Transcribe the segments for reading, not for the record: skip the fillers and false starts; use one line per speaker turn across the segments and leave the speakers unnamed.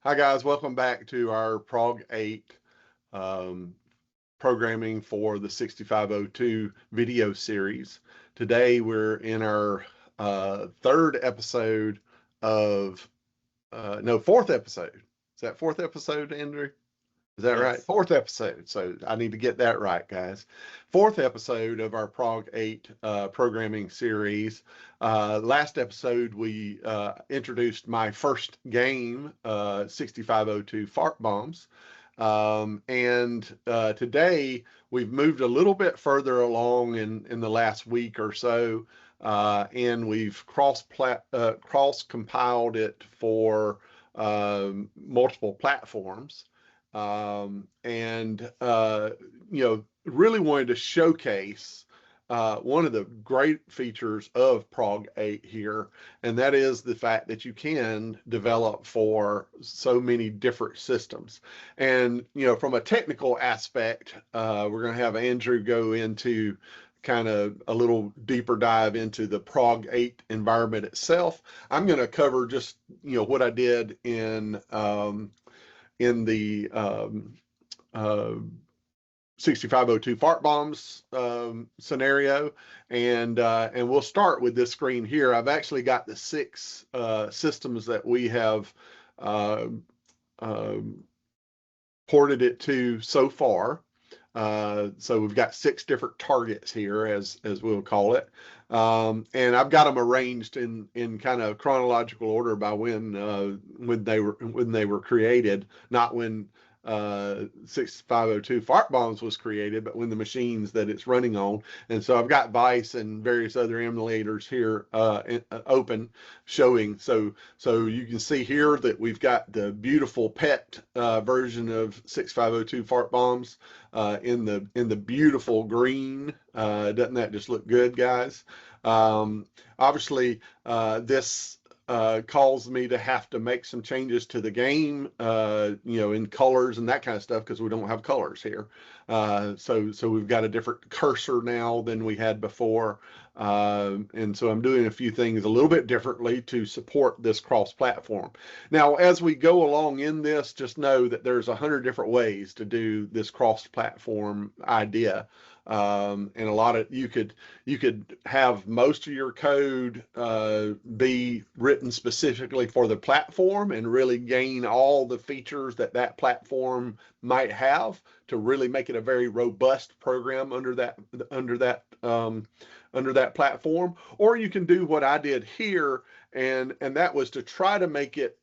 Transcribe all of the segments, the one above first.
Hi guys, welcome back to our Prog8 programming for the 6502 video series. Today we're in our third episode of, fourth episode. Is that fourth episode, Andrew? Is that right?
Yes.
Fourth episode. So I need to get that right, guys. Fourth episode of our Prog8 programming series. Last episode, we introduced my first game, 6502 Fart Bombs. And today, we've moved a little bit further along in the last week or so, and we've cross-compiled it for multiple platforms. Really wanted to showcase one of the great features of Prog8 here, and that is the fact that you can develop for so many different systems. And, from a technical aspect, we're going to have Andrew go into kind of a little deeper dive into the Prog8 environment itself. I'm going to cover just, what I did in the 6502 fart bombs scenario, and we'll start with this screen here. I've actually got the six systems that we have ported it to so far. So we've got six different targets here, as we'll call it, and I've got them arranged in kind of chronological order by when they were created, not when 6502 fart bombs was created, but when the machines that it's running on. And so I've got Vice and various other emulators here open, showing. So you can see here that we've got the beautiful PET version of 6502 fart bombs in the beautiful green. Doesn't that just look good, guys? Obviously, this caused me to have to make some changes to the game, in colors and that kind of stuff, because we don't have colors here. So we've got a different cursor now than we had before. And so I'm doing a few things a little bit differently to support this cross-platform. Now, as we go along in this, just know that there's 100 different ways to do this cross-platform idea. And a lot of you could have most of your code be written specifically for the platform and really gain all the features that platform might have to really make it a very robust program under that platform. Or you can do what I did here, and that was to try to make it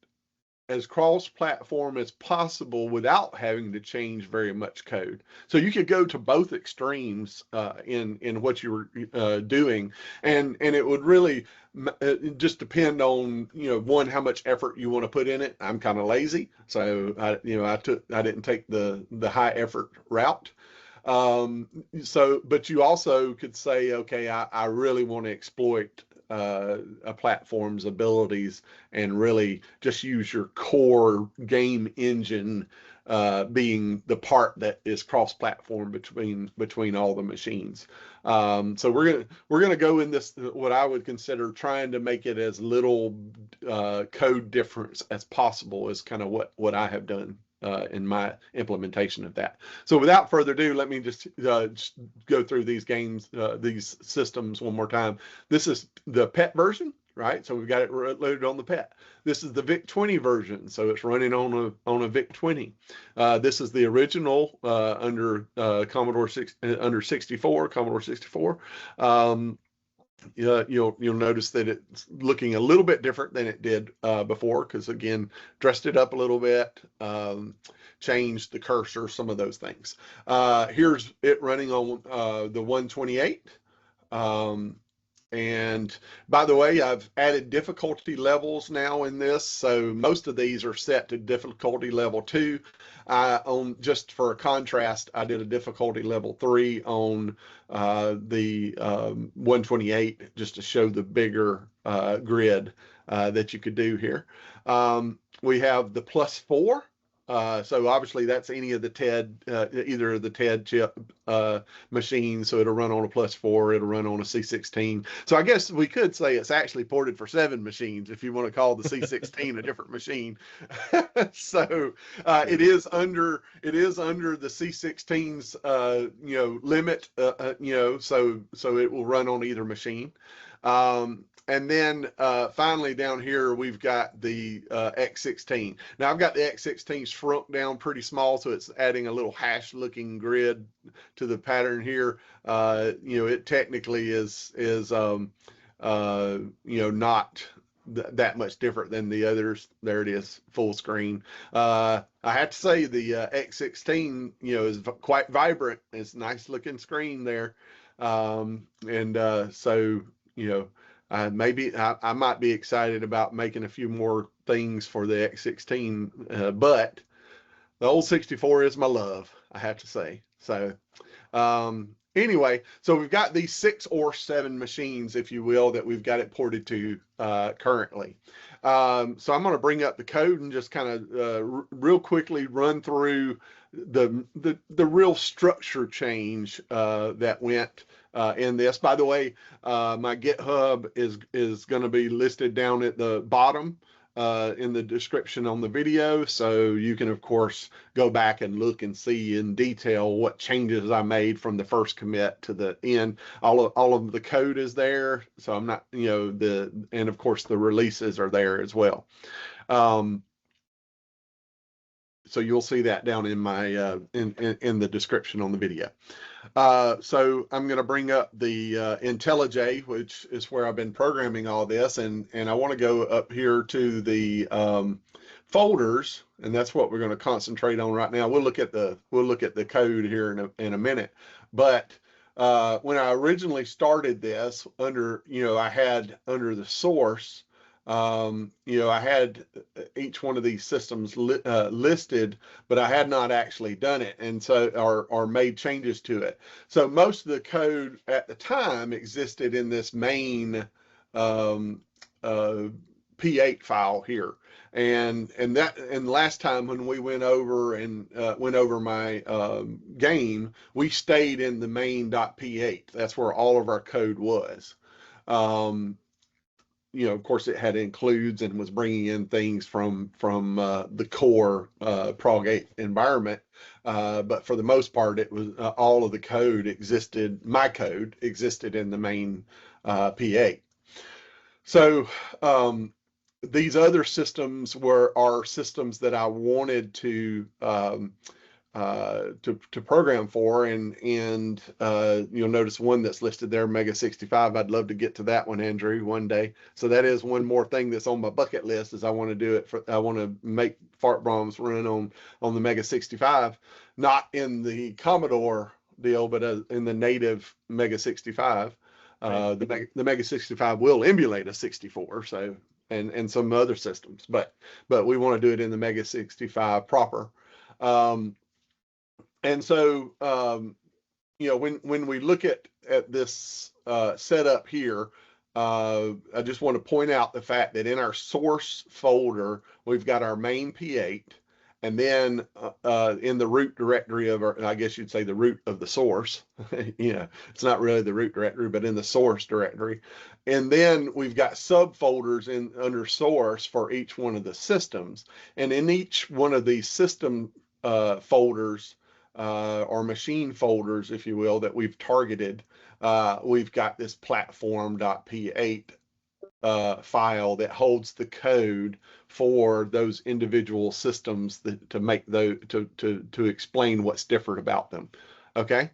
as cross-platform as possible without having to change very much code. So you could go to both extremes in what you were doing, and it would really just depend on, one, how much effort you want to put in it. I'm kind of lazy, so I didn't take the high effort route. But you also could say, okay, I really want to exploit a platform's abilities and really just use your core game engine being the part that is cross-platform between all the machines. So we're gonna go in this, what I would consider trying to make it as little code difference as possible, is kind of what I have done in my implementation of that. So without further ado, let me just go through these these systems one more time. This is the PET version, right? So we've got it loaded on the PET. This is the Vic-20 version, so it's running on a Vic-20. This is the original under Commodore 64, Commodore 64. You'll notice that it's looking a little bit different than it did before, because again, dressed it up a little bit, changed the cursor, some of those things. Here's it running on the 128. And by the way, I've added difficulty levels now in this, so most of these are set to difficulty level 2. Just for a contrast, I did a difficulty level 3 on the 128, just to show the bigger grid that you could do here. We have the +4. So obviously that's any of the TED, either of the TED chip machines. So it'll run on a Plus4, it'll run on a C16. So I guess we could say it's actually ported for 7 machines if you want to call the C16 a different machine. So it is under the C16's limit, so it will run on either machine. And then finally down here, we've got the X16. Now I've got the X16 shrunk down pretty small, so it's adding a little hash looking grid to the pattern here. It technically is not that much different than the others. There it is, full screen. I have to say the X16, is quite vibrant. It's a nice looking screen there. Maybe I might be excited about making a few more things for the X16, but the old 64 is my love, I have to say. So anyway, so we've got these 6 or 7 machines, if you will, that we've got it ported to currently. So I'm going to bring up the code and just kind of real quickly run through the real structure change that went in this. By the way, my GitHub is going to be listed down at the bottom in the description on the video, so you can of course go back and look and see in detail what changes I made from the first commit to the end. All of the code is there, so I'm not, and of course the releases are there as well. So you'll see that down in my in the description on the video. So I'm going to bring up the IntelliJ, which is where I've been programming all this, and I want to go up here to the folders, and that's what we're going to concentrate on right now. We'll look at the code here in a minute, but when I originally started this I had under the source. I had each one of these systems listed, but I had not actually done it, and so or made changes to it. So most of the code at the time existed in this main P8 file here, and last time when we went over my game, we stayed in the main.p8. That's where all of our code was. Of course, it had includes and was bringing in things from the core Prog8 environment, but for the most part, it was all of the code existed. My code existed in the main P8. So these other systems are systems that I wanted to program for, and you'll notice one that's listed there, Mega 65. I'd love to get to that one, Andrew, one day. So that is one more thing that's on my bucket list, is I want to make fart bombs run on the Mega 65, not in the Commodore deal, but in the native Mega 65. The Mega 65 will emulate a 64, so and some other systems, but we want to do it in the Mega 65 proper. And so, when we look at this setup here, I just want to point out the fact that in our source folder, we've got our main P8, and then in the root directory of I guess you'd say the root of the source, it's not really the root directory, but in the source directory. And then we've got subfolders under source for each one of the systems. And in each one of these system folders, or machine folders, if you will, that we've targeted, we've got this platform.p8 file that holds the code for those individual systems to make those to explain what's different about them. Okay.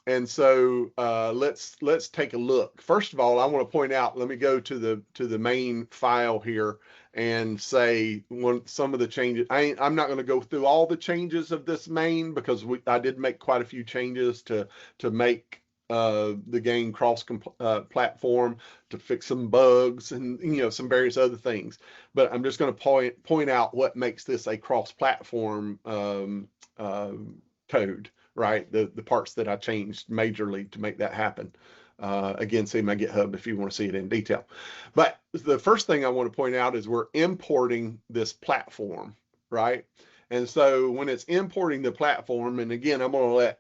And so let's take a look. First of all, I want to point out, let me go to the main file here and say some of the changes. I'm not going to go through all the changes of this main, because I did make quite a few changes to make the game cross-platform, to fix some bugs and some various other things. But I'm just going to point out what makes this a cross-platform code. Right, the parts that I changed majorly to make that happen. Again, see my GitHub if you want to see it in detail. But the first thing I want to point out is we're importing this platform. right? And so when it's importing the platform, and again, I'm going to let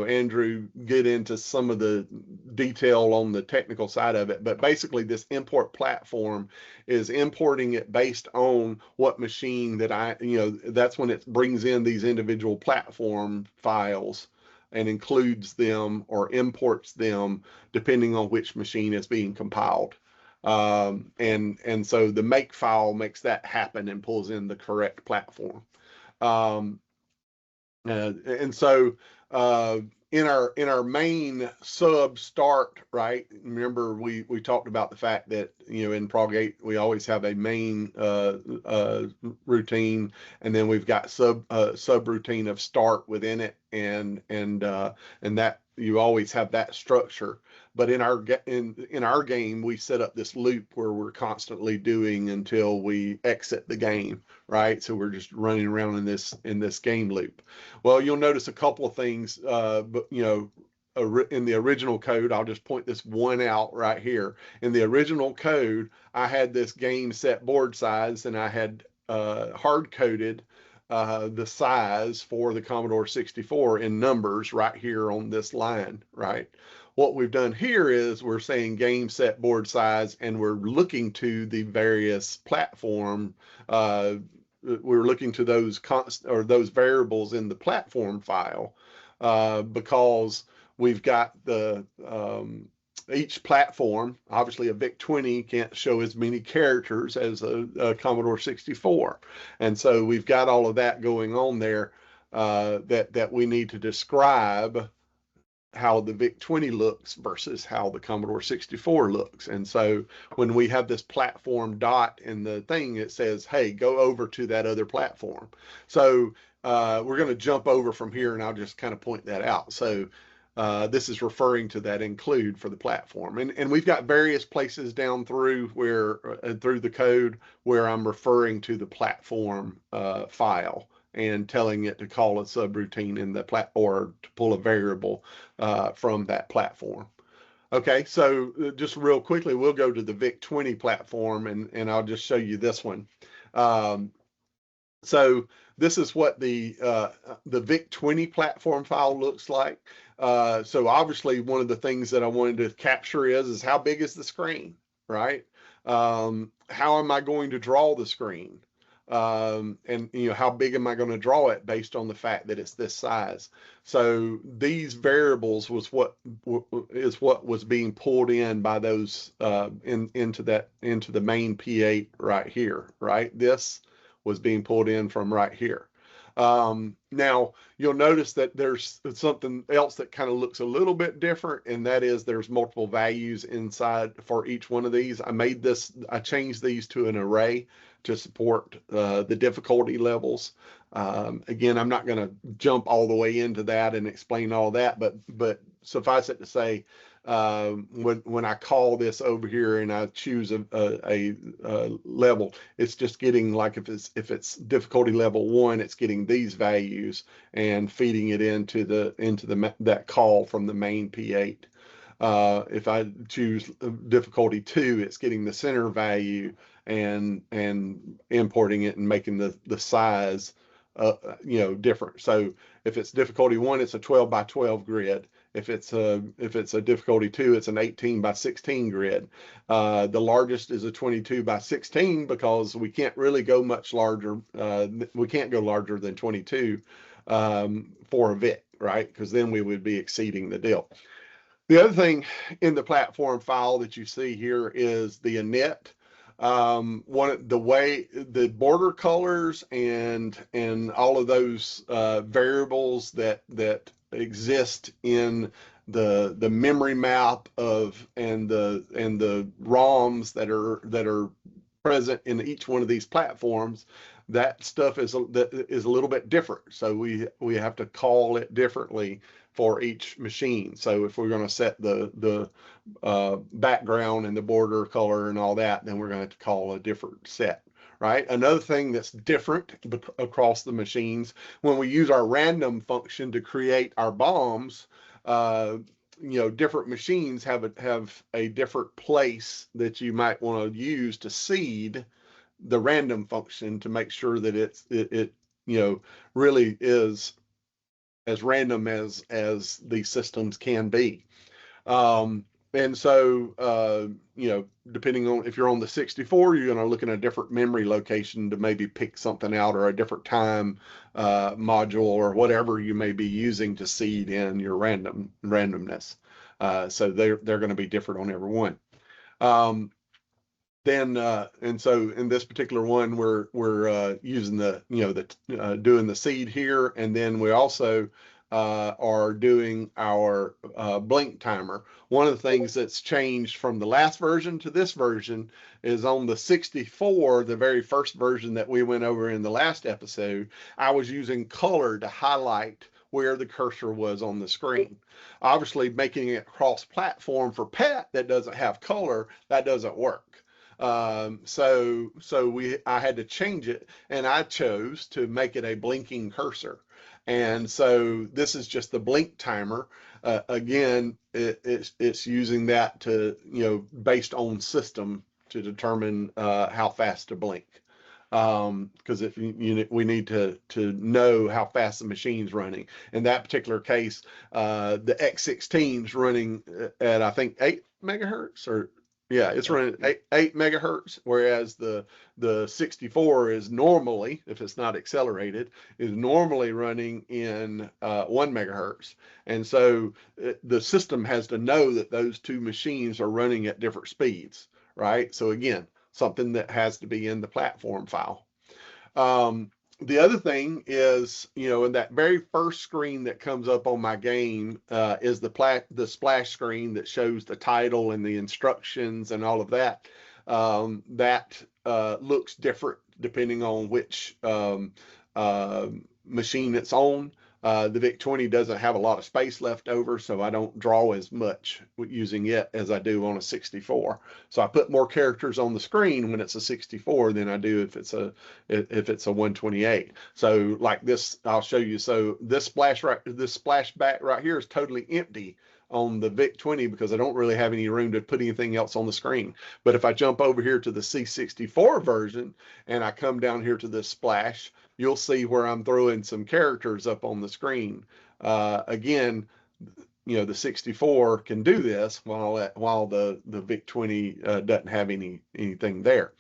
Andrew get into some of the detail on the technical side of it, but basically this import platform is importing it based on what machine that that's when it brings in these individual platform files and includes them or imports them depending on which machine is being compiled. And so the make file makes that happen and pulls in the correct platform. Um, and so in our main sub start, right? Remember we talked about the fact that in Prog8 we always have a main routine, and then we've got sub routine of start within it, and that you always have that structure. But in our game, we set up this loop where we're constantly doing until we exit the game, right? So we're just running around in this game loop. Well, you'll notice a couple of things, but in the original code, I'll just point this one out right here. In the original code, I had this game set board size, and I had hard coded the size for the Commodore 64 in numbers right here on this line, right? What we've done here is we're saying game set board size, and we're looking to the various platform. We're looking to those those variables in the platform file because we've got the each platform. Obviously, a VIC-20 can't show as many characters as a Commodore 64, and so we've got all of that going on there that we need to describe how the VIC-20 looks versus how the Commodore 64 looks. And so when we have this platform dot in the thing, it says, hey, go over to that other platform. So we're going to jump over from here, and I'll just kind of point that out. So this is referring to that include for the platform. And we've got various places down through through the code where I'm referring to the platform file and telling it to call a subroutine in the or to pull a variable from that platform. Okay, so just real quickly, we'll go to the VIC-20 platform, and I'll just show you this one. So this is what the VIC-20 platform file looks like. So obviously, one of the things that I wanted to capture is how big is the screen, right? How am I going to draw the screen? And how big am I going to draw it based on the fact that it's this size. So these variables was what was being pulled in by those into the main P8 right here, right? This was being pulled in from right here. Now you'll notice that there's something else that kind of looks a little bit different, and that is there's multiple values inside for each one of these. I changed these to an array to support the difficulty levels. Again, I'm not going to jump all the way into that and explain all that, but suffice it to say, when I call this over here and I choose a level, it's just getting, like, if it's difficulty level 1, it's getting these values and feeding it into that call from the main P8. If I choose difficulty 2, it's getting the center value and importing it and making the size different. So if it's difficulty 1, it's a 12 by 12 grid. If it's a difficulty 2, it's an 18 by 16 grid. The largest is a 22 by 16 because we can't really go much larger. We can't go larger than 22 for a VIC, right? Because then we would be exceeding the deal. The other thing in the platform file that you see here is the init. The way the border colors and all of those variables that exist in the memory map and the ROMs that are present in each one of these platforms, that stuff is a little bit different. So we have to call it differently for each machine. So if we're going to set the background and the border color and all that, then we're going to have to call a different set, right? Another thing that's different across the machines, when we use our random function to create our bombs, different machines have a different place that you might want to use to seed the random function to make sure that it you know, really is as random as these systems can be. And so, you know, depending on if you're on the 64, you're going to look in a different memory location to maybe pick something out, or a different time module, or whatever you may be using to seed in your randomness. So they're going to be different on every one. Then and so in this particular one, we're using the, you know, the doing the seed here, and then we also are doing our blink timer. One of the things that's changed from the last version to this version is on the 64, the very first version that we went over in the last episode, I was using color to highlight where the cursor was on the screen. Obviously, making it cross-platform for PET that doesn't have color, that doesn't work. So I had to change it, and I chose to make it a blinking cursor. And so this is just the blink timer. Again, it's using that to, you know, based on system to determine how fast to blink. Because if we need to know how fast the machine's running. In that particular case, the X16's running at, I think, 8 megahertz, or yeah, it's running 8 megahertz, whereas the 64 is normally, if it's not accelerated, is normally running in 1 megahertz. And so the system has to know that those two machines are running at different speeds, right? So again, something that has to be in the platform file. The other thing is, you know, in that very first screen that comes up on my game is the splash screen that shows the title and the instructions and all of that. That looks different depending on which machine it's on. The Vic-20 doesn't have a lot of space left over, so I don't draw as much using it as I do on a 64. So I put more characters on the screen when it's a 64 than I do if it's a 128. So like this, I'll show you. So this splashback right here is totally empty on the Vic-20 because I don't really have any room to put anything else on the screen. But if I jump over here to the C64 version and I come down here to this splash, you'll see where I'm throwing some characters up on the screen. Again, you know, the 64 can do this while the Vic-20 doesn't have anything there.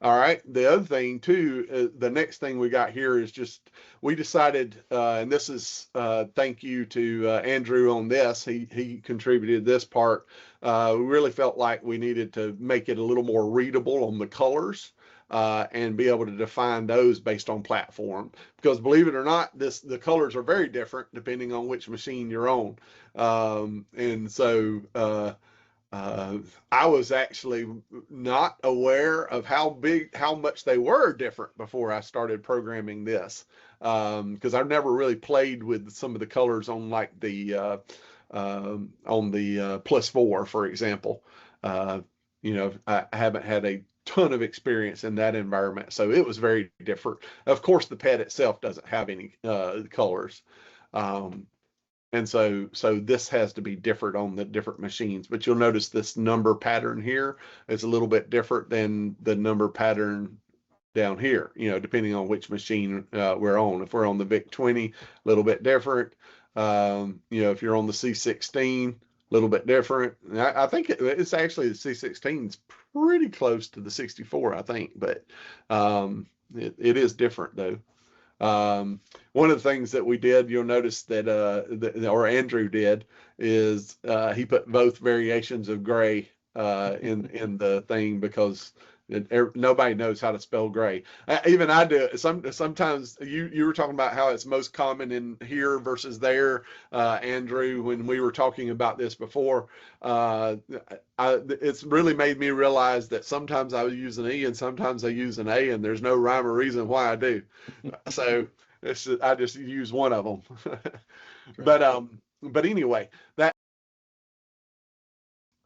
All right. The other thing too, the next thing we got here is just, we decided, and this is thank you to Andrew on this. He contributed this part. We really felt like we needed to make it a little more readable on the colors. And be able to define those based on platform, because believe it or not, the colors are very different depending on which machine you're on. And so I was actually not aware of how much they were different before I started programming this, because I've never really played with some of the colors on like the Plus4, for example. You know, I haven't had a ton of experience in that environment, so it was very different. Of course, the PET itself doesn't have any colors, and so this has to be different on the different machines. But you'll notice this number pattern here is a little bit different than the number pattern down here, you know, depending on which machine we're on. If we're on the Vic-20, a little bit different. You know, if you're on the C16, a little bit different. I think it's actually the C16 is pretty close to the 64, I think, but it is different though. One of the things that we did, you'll notice that, or Andrew did, is he put both variations of gray in the thing because nobody knows how to spell gray. Even I do. Sometimes you were talking about how it's most common in here versus there, Andrew, when we were talking about this before. It's really made me realize that sometimes I use an E and sometimes I use an A, and there's no rhyme or reason why I do. So I just use one of them. But anyway,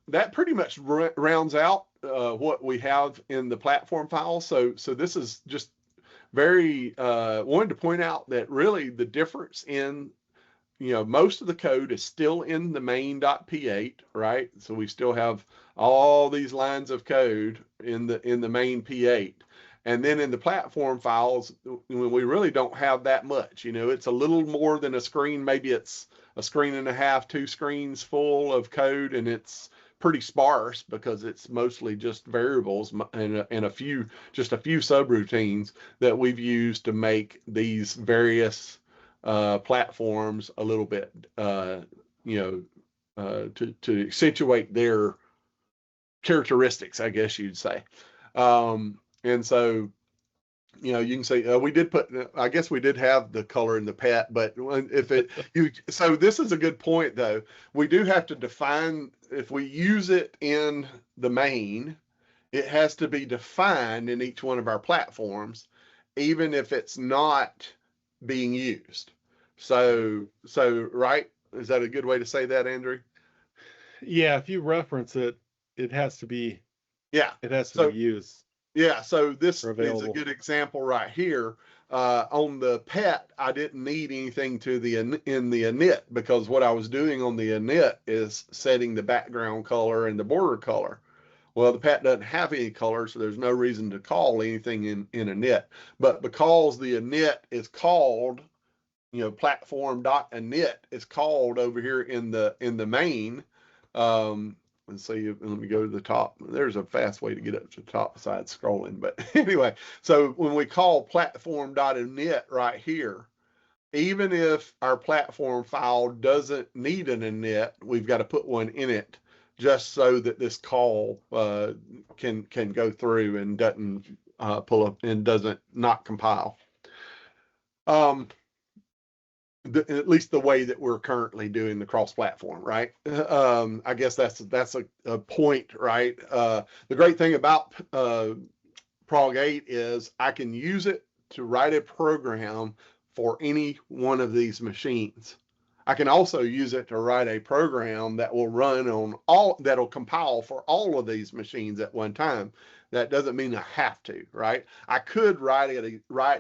that pretty much rounds out what we have in the platform file. So this is just very wanted to point out that really the difference in, you know, most of the code is still in the main.p8, right? So we still have all these lines of code in the main P8. And then in the platform files, we really don't have that much. It's a little more than a screen. Maybe it's a screen and a half, 2 screens full of code, and it's pretty sparse because it's mostly just variables and just a few subroutines that we've used to make these various platforms a little bit, to accentuate their characteristics, I guess you'd say. And so, you can say we did put. I guess we did have the color in the PET, but so this is a good point though. We do have to define if we use it in the main, it has to be defined in each one of our platforms, even if it's not being used. So right? Is that a good way to say that, Andrew?
Yeah, if you reference it, it has to be.
Yeah,
it has to be used.
Yeah, so this is a good example right here. On the PET, I didn't need anything in the init because what I was doing on the init is setting the background color and the border color. Well, the PET doesn't have any color, so there's no reason to call anything in init. But because the init is called, platform.init is called over here in the main. Let's see, let me go to the top. There's a fast way to get up to the top besides scrolling. But anyway, so when we call platform.init right here, even if our platform file doesn't need an init, we've got to put one in it just so that this call can go through and doesn't pull up and doesn't not compile. At least the way that we're currently doing the cross-platform, right? I guess that's a point, right? The great thing about Prog8 is I can use it to write a program for any one of these machines. I can also use it to write a program that will run on that'll compile for all of these machines at one time. That doesn't mean I have to, right? I could write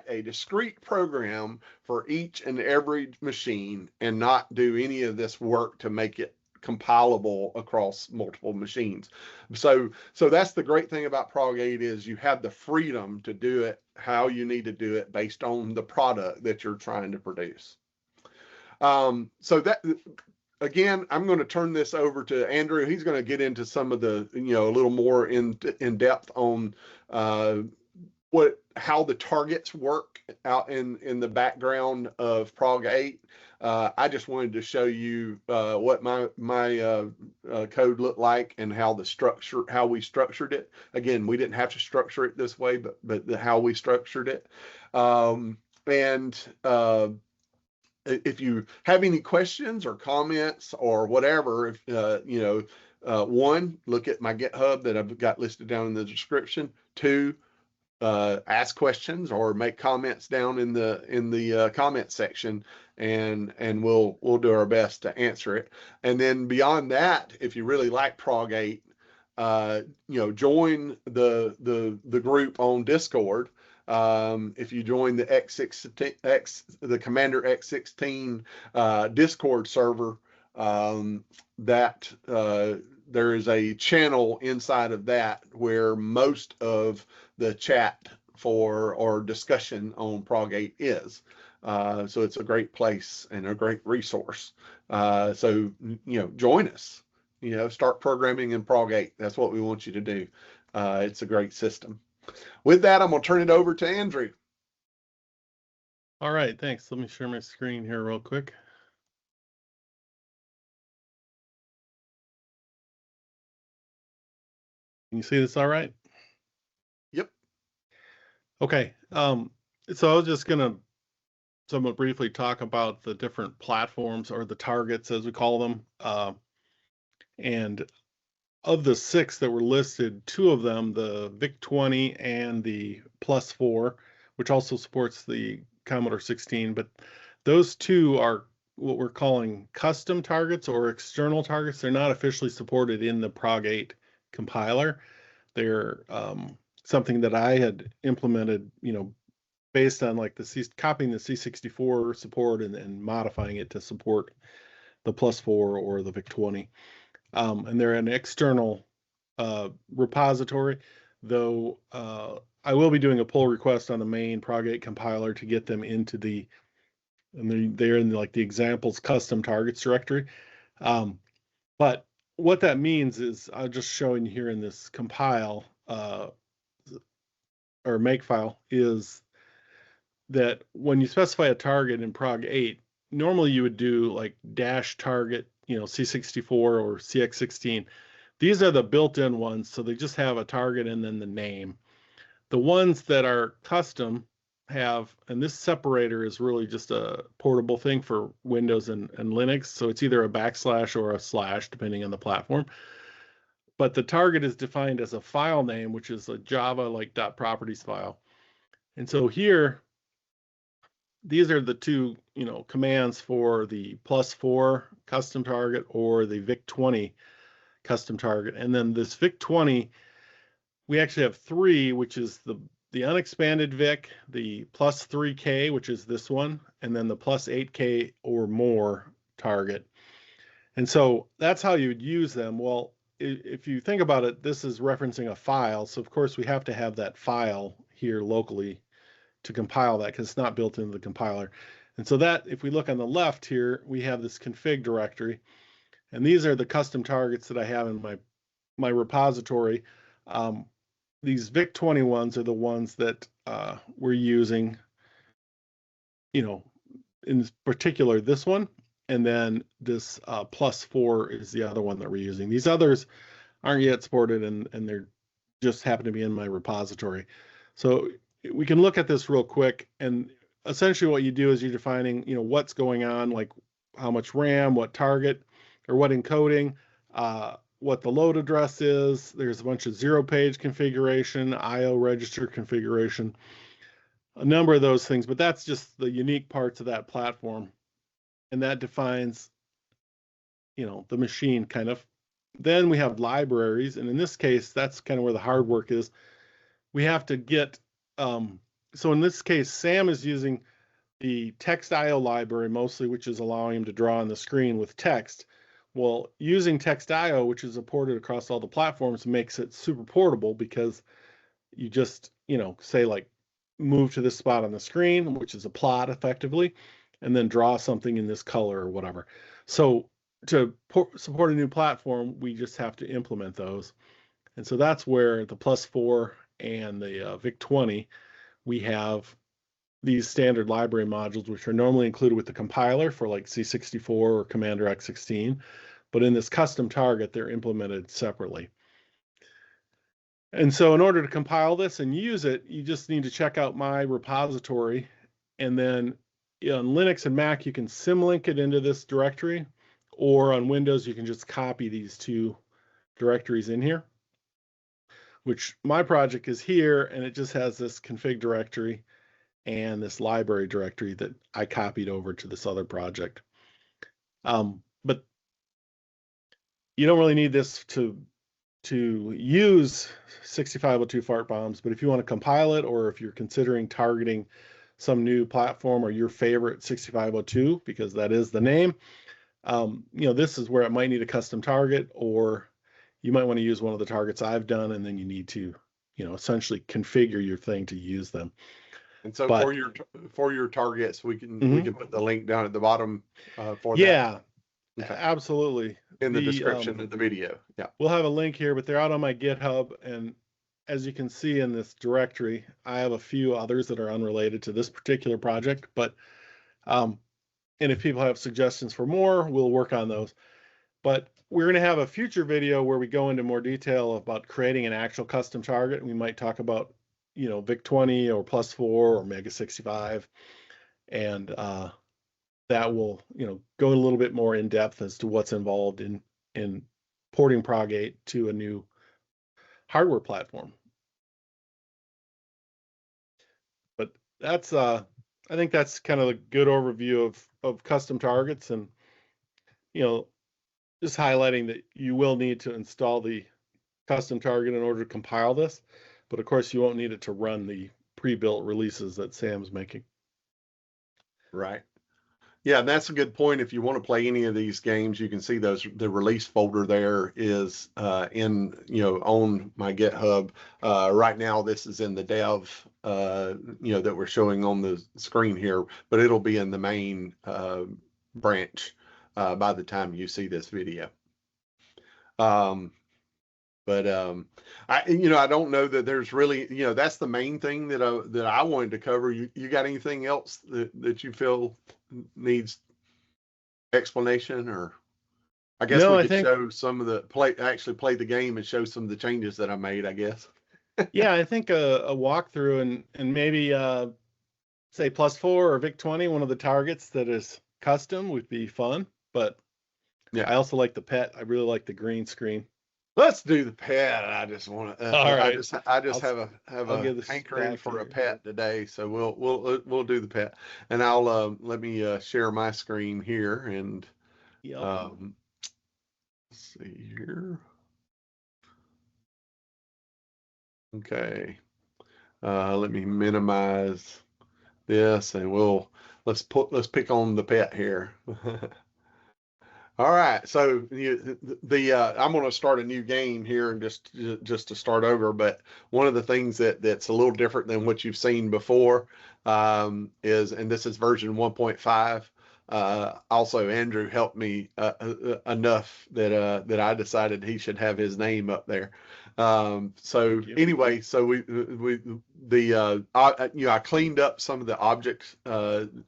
a discrete program for each and every machine and not do any of this work to make it compilable across multiple machines. So that's the great thing about Prog8 is you have the freedom to do it how you need to do it based on the product that you're trying to produce. So that, again, I'm going to turn this over to Andrew. He's going to get into some of the, a little more in depth on how the targets work out in the background of Prog8. I just wanted to show you what my code looked like and how we structured it. Again, we didn't have to structure it this way, but how we structured it. If you have any questions or comments or whatever, one, look at my GitHub that I've got listed down in the description. Two, ask questions or make comments down in the comment section, and we'll do our best to answer it. And then beyond that, if you really like Prog8, join the group on Discord. If you join the the Commander X16 Discord server, there is a channel inside of that where most of the chat or discussion on Prog8 is. So it's a great place and a great resource. So join us. Start programming in Prog8. That's what we want you to do. It's a great system. With that, I'm going to turn it over to Andrew.
All right, thanks. Let me share my screen here real quick. Can you see this all right?
Yep.
Okay. So I was just going to somewhat briefly talk about the different platforms, or the targets as we call them. And of the 6 that were listed, 2 of them, the Vic-20 and the Plus4, which also supports the Commodore 16, but those 2 are what we're calling custom targets or external targets. They're not officially supported in the Prog8 compiler. They're something that I had implemented, based on like copying the C64 support and modifying it to support the Plus4 or the Vic-20. And they're an external repository. though I will be doing a pull request on the main Prog8 compiler to get them into and they're in like the examples custom targets directory. But what that means is I'm just showing you here in this compile or make file is that when you specify a target in Prog8, normally you would do like dash target, C64 or CX16. These are the built-in ones, so they just have a target and then the name. The ones that are custom have, and this separator is really just a portable thing for Windows and Linux, so it's either a backslash or a slash, depending on the platform. But the target is defined as a file name, which is a Java like .properties file. And so here, these are the two, commands for the +4 custom target or the Vic-20 custom target. And then this Vic-20, we actually have three, which is the unexpanded Vic, the +3K, which is this one, and then the +8K or more target. And so that's how you would use them. Well, if you think about it, this is referencing a file. So of course we have to have that file here locally to compile that because it's not built into the compiler. And so that, if we look on the left here, we have this config directory. And these are the custom targets that I have in my repository. These Vic-20 ones are the ones that we're using, in particular this one. And then this +4 is the other one that we're using. These others aren't yet supported, and they're just happen to be in my repository. So we can look at this real quick. And essentially what you do is you're defining, what's going on, like how much RAM, what target, or what encoding, what the load address is. There's a bunch of zero-page configuration, IO register configuration, a number of those things. But that's just the unique parts of that platform. And that defines, the machine kind of. Then we have libraries, and in this case, that's kind of where the hard work is. We have to get, so in this case, Sam is using the text IO library mostly, which is allowing him to draw on the screen with text. Well, using text IO, which is supported across all the platforms, makes it super portable because you just, say like move to this spot on the screen, which is a plot effectively, and then draw something in this color or whatever. So to support a new platform, we just have to implement those. And so that's where the +4 and the Vic-20, we have these standard library modules, which are normally included with the compiler for like C64 or Commodore X16. But in this custom target, they're implemented separately. And so in order to compile this and use it, you just need to check out my repository. And then on Linux and Mac, you can symlink it into this directory, or on Windows, you can just copy these two directories in here, which my project is here, and it just has this config directory and this library directory that I copied over to this other project. But you don't really need this to use 6502 fart bombs, but if you want to compile it, or if you're considering targeting some new platform or your favorite 6502, because that is the name, this is where it might need a custom target, or you might want to use one of the targets I've done, and then you need to, essentially configure your thing to use them.
And so for your targets, we can put the link down at the bottom for that.
Yeah, okay. Absolutely.
In the description of the video. Yeah.
We'll have a link here, but they're out on my GitHub, and as you can see in this directory, I have a few others that are unrelated to this particular project, but and if people have suggestions for more, we'll work on those. But we're going to have a future video where we go into more detail about creating an actual custom target. We might talk about, Vic-20 or +4 or Mega 65, and that will, go a little bit more in depth as to what's involved in porting Prog8 to a new hardware platform. But that's I think that's kind of a good overview of custom targets, and just highlighting that you will need to install the custom target in order to compile this, but of course you won't need it to run the pre-built releases that Sam's making.
Right. Yeah, that's a good point. If you want to play any of these games, you can see the release folder there is in on my GitHub. Right now, this is in the dev that we're showing on the screen here, but it'll be in the main branch by the time you see this video. Um, but I don't know that there's really that's the main thing that I wanted to cover. You got anything else that you feel needs explanation, or I guess
No,
we
I
could
think,
show some of the actually play the game and show some of the changes that I made, I guess.
yeah, I think a walkthrough and maybe say Plus4 or Vic-20, one of the targets that is custom, would be fun. But
Yeah,
I also like the PET. I really like the green screen.
let's do the pet. I just want to.
All
I
right,
just
I'll
have
I'll
a
give this
hankering
back to
for a
you.
pet today, so we'll do the pet, and I'll let me share my screen here and
Yep.
um, let's see here. Okay, let me minimize this, and let's pick on the pet here. All right, so I'm going to start a new game here, and just to start over. But one of the things that's a little different than what you've seen before is, and this is version 1.5. Also, Andrew helped me enough that I decided he should have his name up there. So
Thank you.
anyway, so I cleaned up some of the object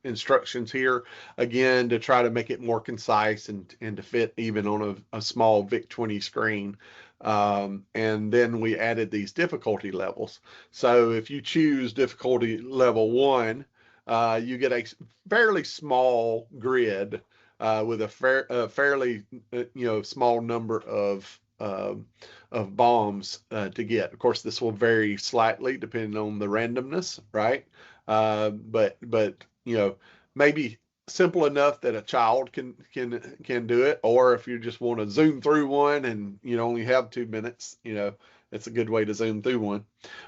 instructions here again to try to make it more concise and to fit even on a small VIC-20 screen. And then we added these difficulty levels. So if you choose difficulty level 1, you get a fairly small grid with a fairly small number of bombs to get. Of course, this will vary slightly depending on the randomness, right? But maybe simple enough that a child can do it, or if you just want to zoom through one and only have 2 minutes, it's a good way to zoom through one.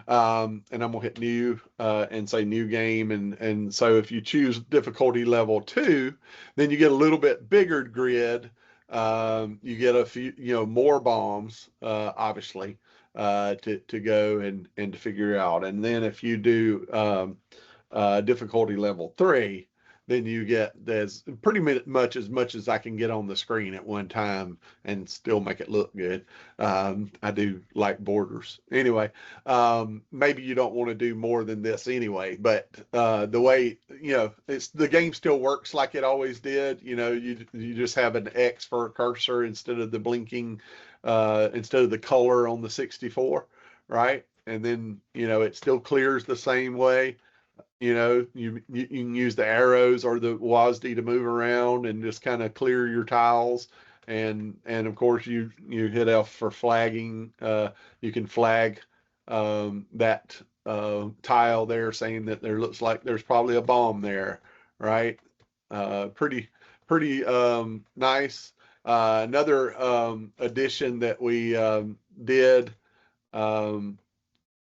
And I'm gonna hit new and say new game, and so if you choose difficulty level 2, then you get a little bit bigger grid. You get a few more bombs, obviously, to go and to figure out. And then if you do difficulty level 3, then you get there's pretty much as I can get on the screen at one time and still make it look good. I do like borders. Anyway, maybe you don't want to do more than this anyway, but the way, it's the game still works like it always did. You just have an X for a cursor instead of the blinking, instead of the color on the 64, right? And then, it still clears the same way. You can use the arrows or the WASD to move around and just kind of clear your tiles. And of course you hit F for flagging. You can flag that tile there, saying that there looks like there's probably a bomb there, right? Pretty nice. Another addition that we did.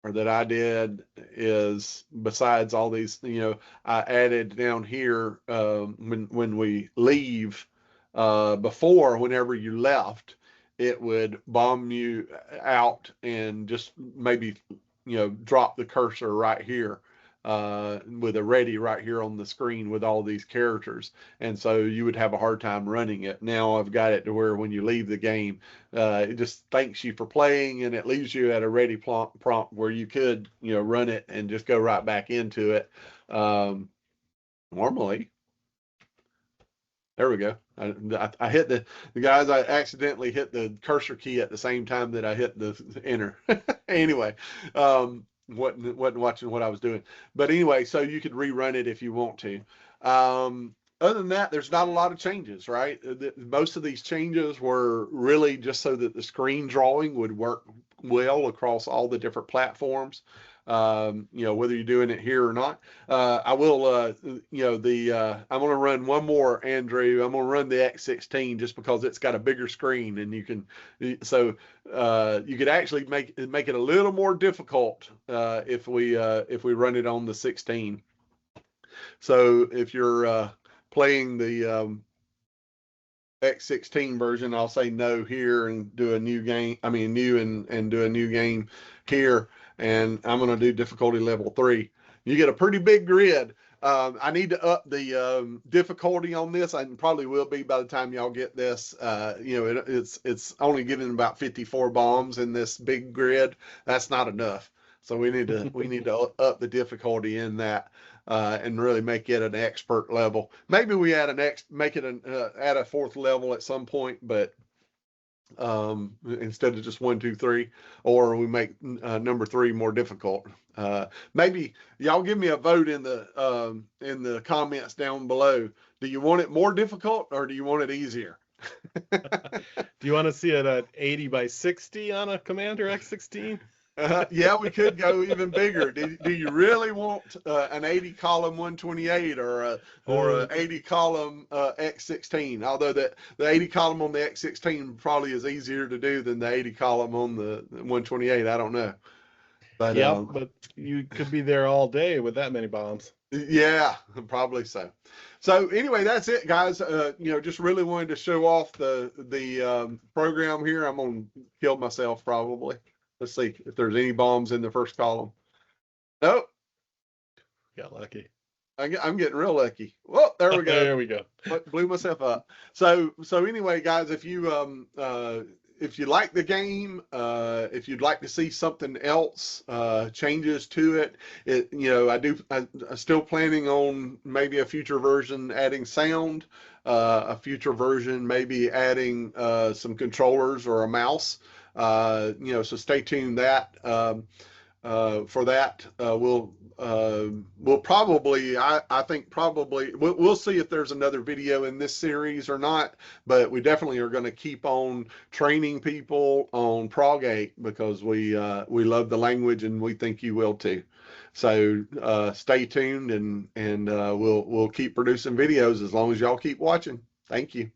Or that I did is, besides all these, I added down here when we leave, before, whenever you left, it would bomb you out and just maybe drop the cursor right here with a ready right here on the screen with all these characters, and so you would have a hard time running it. Now I've got it to where when you leave the game, it just thanks you for playing, and it leaves you at a ready prompt where you could run it and just go right back into it. Normally, there we go. I hit the guys. I accidentally hit the cursor key at the same time that I hit the enter. Anyway, wasn't watching what I was doing, but anyway, so you could rerun it if you want to. Other than that, there's not a lot of changes, right? Most of these changes were really just so that the screen drawing would work well across all the different platforms. Whether you're doing it here or not. I will, I'm going to run one more, Andrew. I'm going to run the X16 just because it's got a bigger screen, and so you could actually make it a little more difficult if we run it on the 16. So if you're playing the X16 version, I'll say no here and do a new game. I mean, new and do a new game here. And I'm going to do difficulty level 3. You get a pretty big grid. I need to up the difficulty on this. I probably will be by the time y'all get this. It's only getting about 54 bombs in this big grid. That's not enough. So we need to up the difficulty in that. And really make it an expert level. Maybe we add make it add a 4th level at some point, but instead of just 1, 2, 3, or we make number 3 more difficult. Maybe y'all give me a vote in the comments down below. Do you want it more difficult or do you want it easier?
Do you want to see it at 80 by 60 on a Commander X16?
Yeah, we could go even bigger. Do you really want an 80 column 128 or an 80 column X16? Although the 80 column on the X16 probably is easier to do than the 80 column on the 128. I don't know. But
yeah, but you could be there all day with that many bombs.
Yeah, probably so. So anyway, that's it, guys. Just really wanted to show off the program here. I'm gonna kill myself probably. Let's see if there's any bombs in the first column. Nope.
Got lucky.
I'm getting real lucky. Well, there we go.
There we go.
Blew myself up. So anyway, guys, if you like the game, if you'd like to see something else, changes to it, I'm still planning on maybe a future version adding sound, a future version maybe adding some controllers or a mouse. So stay tuned for that. We'll probably, I think probably, we'll see if there's another video in this series or not, but we definitely are going to keep on training people on Prog8 because we love the language and we think you will too. So stay tuned and we'll keep producing videos as long as y'all keep watching. Thank you.